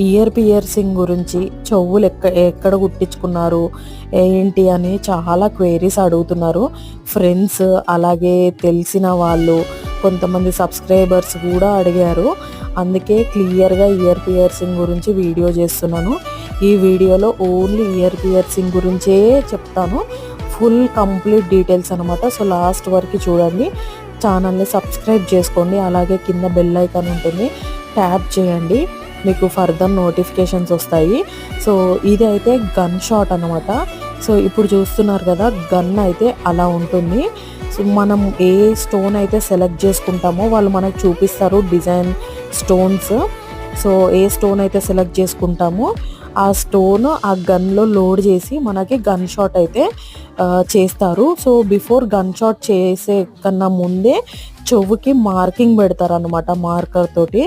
Year piercing గురించి, చెవులు ఎక్కడ కుట్టించుకున్నారు ఏంటి అని చాలా క్వైరీస్ అడుగుతున్నారు ఫ్రెండ్స్, అలాగే తెలిసిన వాళ్ళు, కొంతమంది సబ్స్క్రైబర్స్ కూడా అడిగారు. అందుకే క్లియర్గా ఇయర్ పియర్సింగ్ గురించి వీడియో చేస్తున్నాను. ఈ వీడియోలో ఓన్లీ ఇయర్ పియర్సింగ్ గురించే చెప్తాను, ఫుల్ కంప్లీట్ డీటెయిల్స్ అనమాట. సో లాస్ట్ వరకు చూడండి. ఛానల్ని సబ్స్క్రైబ్ చేసుకోండి, అలాగే కింద బెల్ ఐకాన్ ఉంటుంది, ట్యాప్ చేయండి, మీకు ఫర్దర్ నోటిఫికేషన్స్ వస్తాయి. సో ఇది అయితే గన్ షాట్ అనమాట. సో ఇప్పుడు చూస్తున్నారు కదా, గన్ అయితే అలా ఉంటుంది. సో మనం ఏ స్టోన్ అయితే సెలెక్ట్ చేసుకుంటామో వాళ్ళు మనకు చూపిస్తారు డిజైన్ స్టోన్స్. సో ఏ స్టోన్ అయితే సెలెక్ట్ చేసుకుంటామో ఆ స్టోన్ ఆ గన్లో లోడ్ చేసి మనకి గన్ షాట్ అయితే చేస్తారు. సో బిఫోర్ గన్ షాట్ చేసే కన్నా ముందే చెవుకి మార్కింగ్ పెడతారు అనమాట, మార్కర్ తోటి.